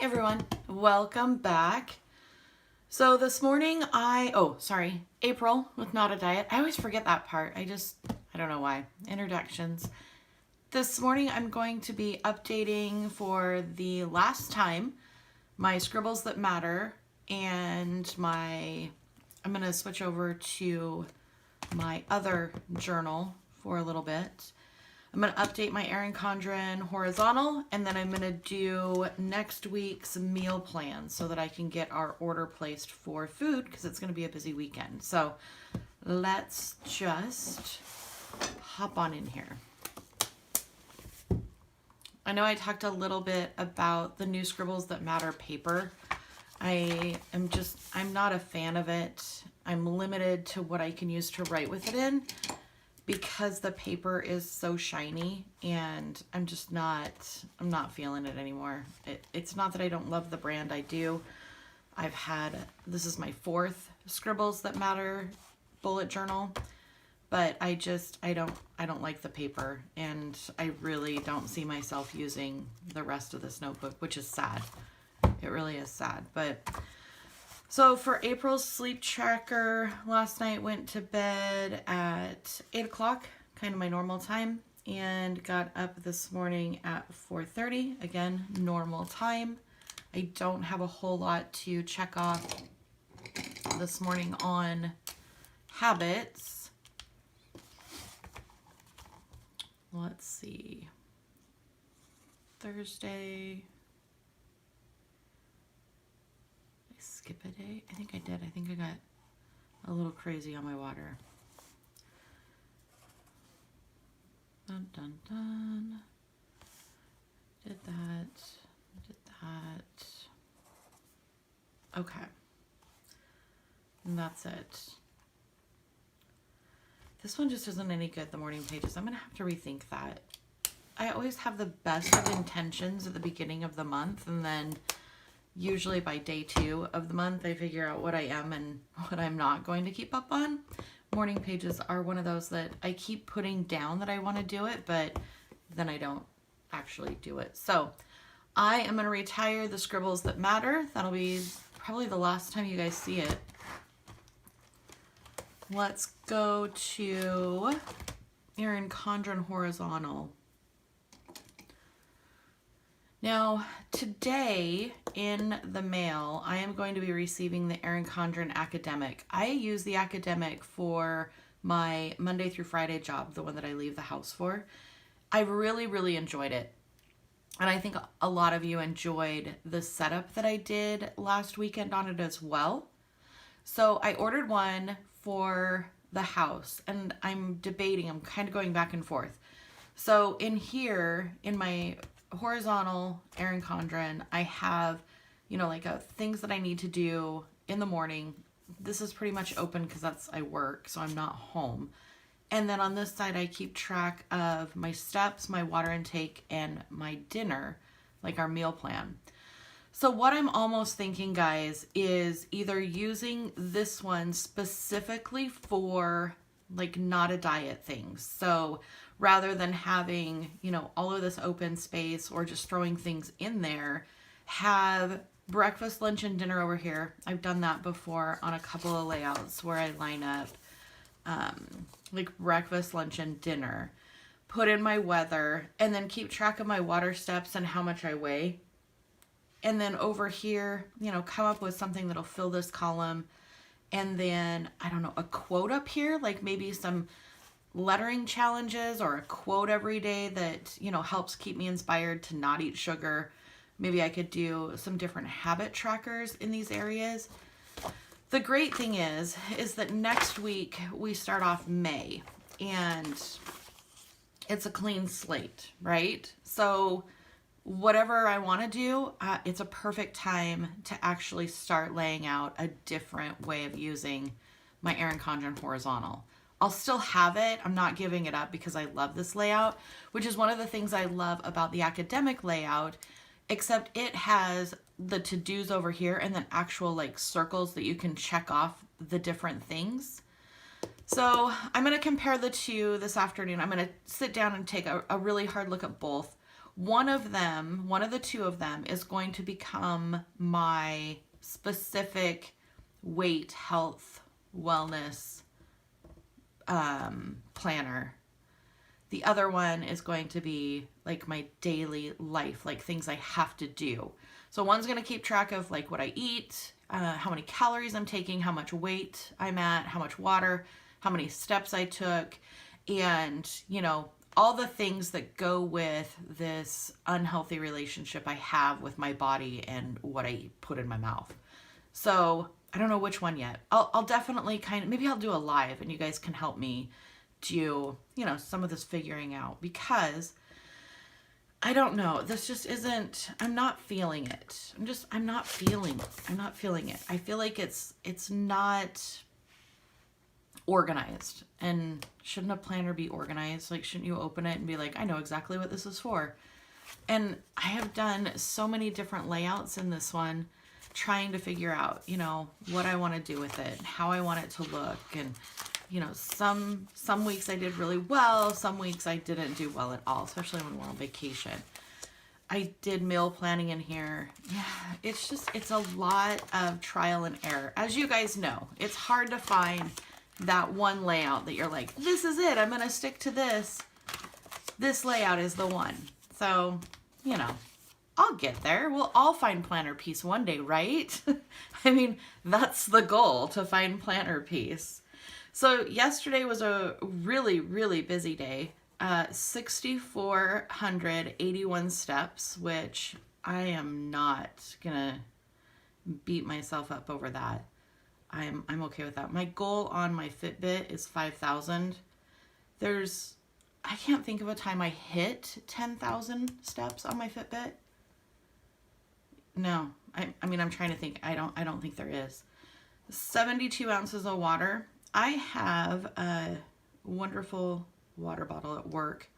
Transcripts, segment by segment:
Everyone, welcome back. So this morning April with Not a Diet. I always forget that part. I don't know why. Introductions. This morning I'm going to be updating for the last time my Scribbles That Matter and I'm going to switch over to my other journal for a little bit. I'm going to update my Erin Condren horizontal, and then I'm going to do next week's meal plan so that I can get our order placed for food because it's going to be a busy weekend. So let's just hop on in here. I know I talked a little bit about the new Scribbles That Matter paper. I'm not a fan of it. I'm limited to what I can use to write with it in, because the paper is so shiny, and I'm not feeling it anymore. It's not that I don't love the brand, I do. This is my 4th Scribbles That Matter bullet journal, but I don't like the paper, and I really don't see myself using the rest of this notebook, which is sad. It really is sad. But so for April's sleep tracker, last night went to bed at 8 o'clock, kind of my normal time, and got up this morning at 4:30, again, normal time. I don't have a whole lot to check off this morning on habits. Let's see. Thursday. Skip a day? I think I did. I think I got a little crazy on my water. Dun, dun, dun. Did that. Okay. And that's it. This one just isn't any good, the morning pages. I'm going to have to rethink that. I always have the best of intentions at the beginning of the month, and then usually by day 2 of the month, I figure out what I am and what I'm not going to keep up on. Morning pages are one of those that I keep putting down that I want to do it, but then I don't actually do it. So I am going to retire the Scribbles That Matter. That'll be probably the last time you guys see it. Let's go to Erin Condren horizontal. Now, today in the mail, I am going to be receiving the Erin Condren Academic. I use the Academic for my Monday through Friday job, the one that I leave the house for. I really, really enjoyed it. And I think a lot of you enjoyed the setup that I did last weekend on it as well. So I ordered one for the house, and I'm kind of going back and forth. So in here, in my horizontal Erin Condren, I have, things that I need to do in the morning. This is pretty much open because I work, so I'm not home. And then on this side, I keep track of my steps, my water intake, and my dinner, like our meal plan. So what I'm almost thinking, guys, is either using this one specifically for not a diet things. So rather than having, all of this open space or just throwing things in there, have breakfast, lunch, and dinner over here. I've done that before on a couple of layouts where I line up breakfast, lunch, and dinner, put in my weather, and then keep track of my water steps and how much I weigh. And then over here, come up with something that'll fill this column. And then, a quote up here, like maybe some lettering challenges or a quote every day that, helps keep me inspired to not eat sugar. Maybe I could do some different habit trackers in these areas. The great thing is that next week we start off May, and it's a clean slate, right? So whatever I want to do, it's a perfect time to actually start laying out a different way of using my Erin Condren horizontal. I'll still have it. I'm not giving it up because I love this layout, which is one of the things I love about the academic layout, except it has the to-dos over here and then actual circles that you can check off the different things. So I'm going to compare the two this afternoon. I'm going to sit down and take a really hard look at both. One of them, one of the two of them is going to become my specific weight, health, wellness planner. The other one is going to be like my daily life, like things I have to do. So one's going to keep track of like what I eat, how many calories I'm taking, how much weight I'm at, how much water, how many steps I took, and, you know, all the things that go with this unhealthy relationship I have with my body and what I put in my mouth. So I don't know which one yet. I'll definitely maybe I'll do a live and you guys can help me do, you know, some of this figuring out, because I don't know. This just isn't, I'm not feeling it. I'm not feeling it. I'm not feeling it. I feel like it's not organized. And shouldn't a planner be organized? Like, shouldn't you open it and be like, I know exactly what this is for? And I have done so many different layouts in this one, trying to figure out, you know, what I want to do with it, how I want it to look. And, you know, some weeks I did really well, some weeks I didn't do well at all, especially when we're on vacation. I did meal planning in here. Yeah, it's a lot of trial and error. As you guys know, it's hard to find that one layout that you're like, this is it, I'm going to stick to this. This layout is the one. So, you know, I'll get there. We'll all find planner peace one day, right? I mean, that's the goal, to find planner peace. So yesterday was a really, really busy day. 6,481 steps, which I am not gonna beat myself up over that. I'm okay with that. My goal on my Fitbit is 5,000. I can't think of a time I hit 10,000 steps on my Fitbit. No, I mean, I'm trying to think. I don't think there is. 72 ounces of water. I have a wonderful water bottle at work.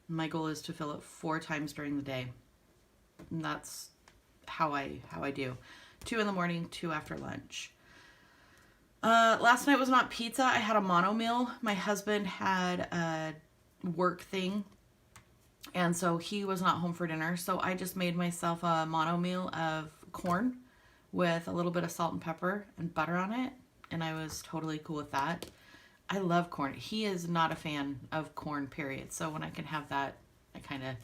My goal is to fill it 4 times during the day. And that's how I do. 2 in the morning, 2 after lunch. Last night was not pizza. I had a mono meal. My husband had a work thing, and so he was not home for dinner. So I just made myself a mono meal of corn with a little bit of salt and pepper and butter on it. And I was totally cool with that. I love corn. He is not a fan of corn, period. So when I can have that, I kind of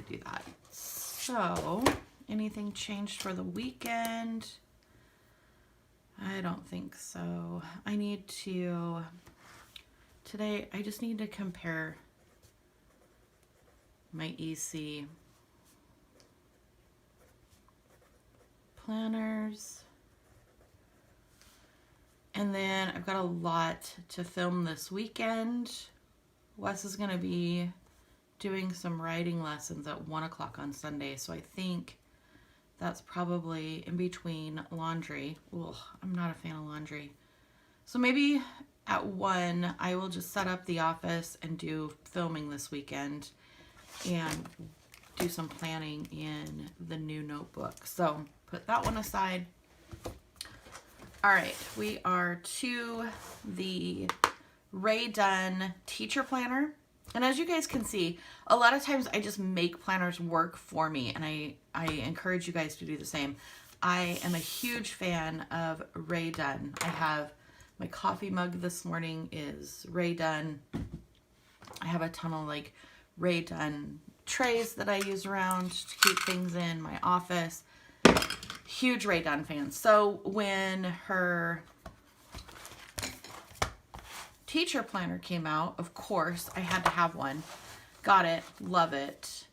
do that. So anything changed for the weekend? I don't think so. Today I just need to compare my EC planners. And then I've got a lot to film this weekend. Wes is going to be doing some writing lessons at 1 o'clock on Sunday. So I think that's probably in between laundry. Ugh, I'm not a fan of laundry. So maybe at 1, I will just set up the office and do filming this weekend and do some planning in the new notebook. So put that one aside. All right, we are to the Ray Dunn teacher planner. And as you guys can see, a lot of times I just make planners work for me, and I encourage you guys to do the same. I am a huge fan of Ray Dunn. I have my coffee mug this morning is Ray Dunn. I have a ton of like Ray Dunn trays that I use around to keep things in my office. Huge Ray Dunn fan. So when her teacher planner came out, of course, I had to have one. Got it. Love it.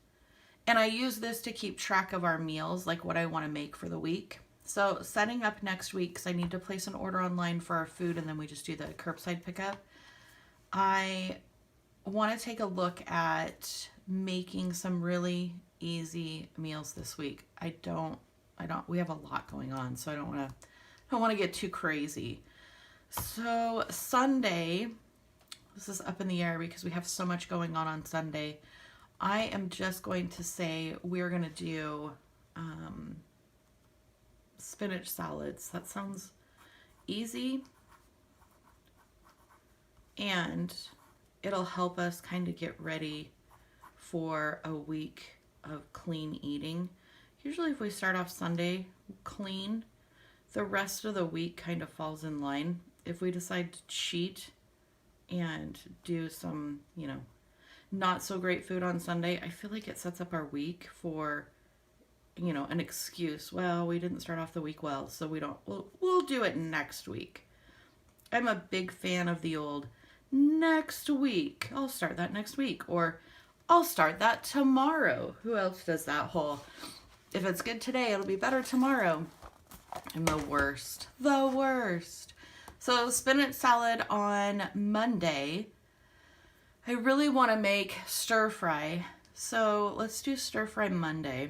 And I use this to keep track of our meals, like what I want to make for the week. So setting up next week, because I need to place an order online for our food, and then we just do the curbside pickup. I want to take a look at making some really easy meals this week. We have a lot going on, so I don't want to get too crazy. So Sunday, this is up in the air because we have so much going on Sunday. I am just going to say we're going to do spinach salads. That sounds easy, and it'll help us kind of get ready for a week of clean eating. Usually if we start off Sunday clean, the rest of the week kind of falls in line. If we decide to cheat and do some, not so great food on Sunday, I feel like it sets up our week for, an excuse. Well, we didn't start off the week well, so we'll do it next week. I'm a big fan of the old next week. I'll start that next week, or I'll start that tomorrow. Who else does that whole, if it's good today, it'll be better tomorrow? I'm the worst. The worst. So spinach salad on Monday. I really want to make stir fry. So let's do stir fry Monday.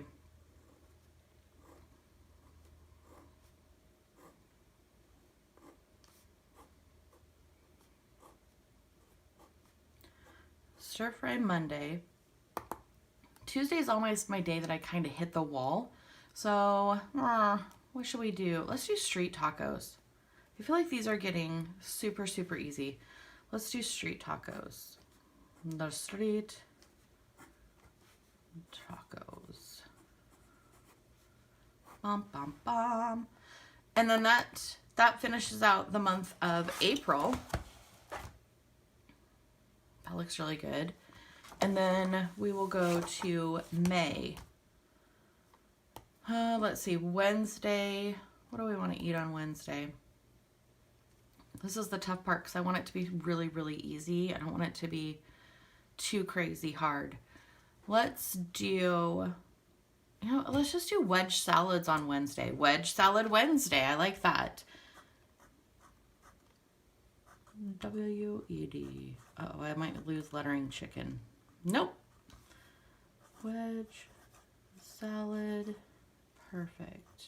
Stir fry Monday. Tuesday is always my day that I kind of hit the wall. So, what should we do? Let's do street tacos. I feel like these are getting super, super easy. Let's do street tacos. The street tacos. Bum, bum, bum. And then that finishes out the month of April. That looks really good. And then we will go to May. Let's see, Wednesday. What do we want to eat on Wednesday? This is the tough part because I want it to be really, really easy. I don't want it to be too crazy hard. Let's just do wedge salads on Wednesday. Wedge salad Wednesday. I like that. W-E-D. Uh-oh, I might lose lettering chicken. Nope. Wedge salad. Perfect.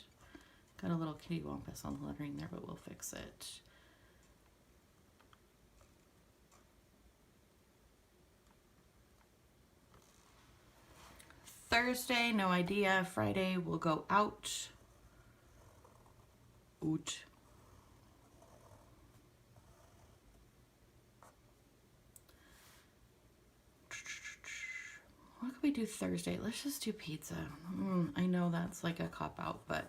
Got a little kitty wampus on the lettering there, but we'll fix it. Thursday, no idea. Friday, we'll go out. Oot. What could we do Thursday? Let's just do pizza. I know that's like a cop-out, but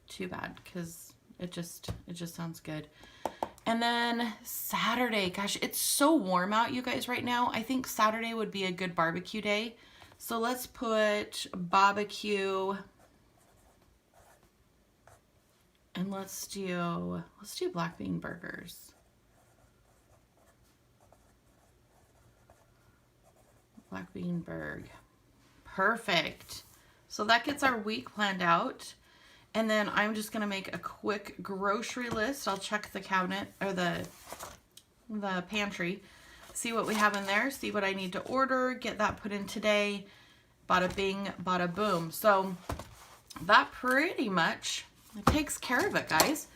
too bad because it just sounds good. And then Saturday, gosh, it's so warm out, you guys, right now. I think Saturday would be a good barbecue day. So let's put barbecue, and let's do black bean burgers. Black bean burg. Perfect. So that gets our week planned out. And then I'm just going to make a quick grocery list. I'll check the cabinet or the pantry, see what we have in there, see what I need to order, get that put in today. Bada bing, bada boom. So that pretty much takes care of it, guys.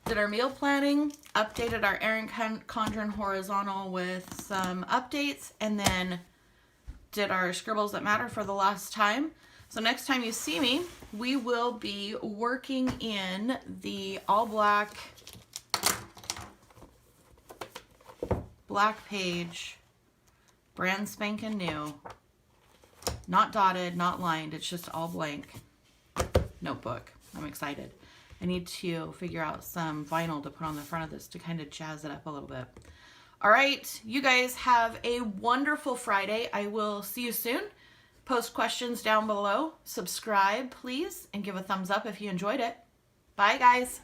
Did our meal planning, updated our Erin Condren horizontal with some updates, and then did our scribbles that matter for the last time. So next time you see me, we will be working in the all black page, brand spanking new, not dotted, not lined, it's just all blank notebook. I'm excited. I need to figure out some vinyl to put on the front of this to kind of jazz it up a little bit. All right, you guys have a wonderful Friday. I will see you soon. Post questions down below. Subscribe, please, and give a thumbs up if you enjoyed it. Bye, guys.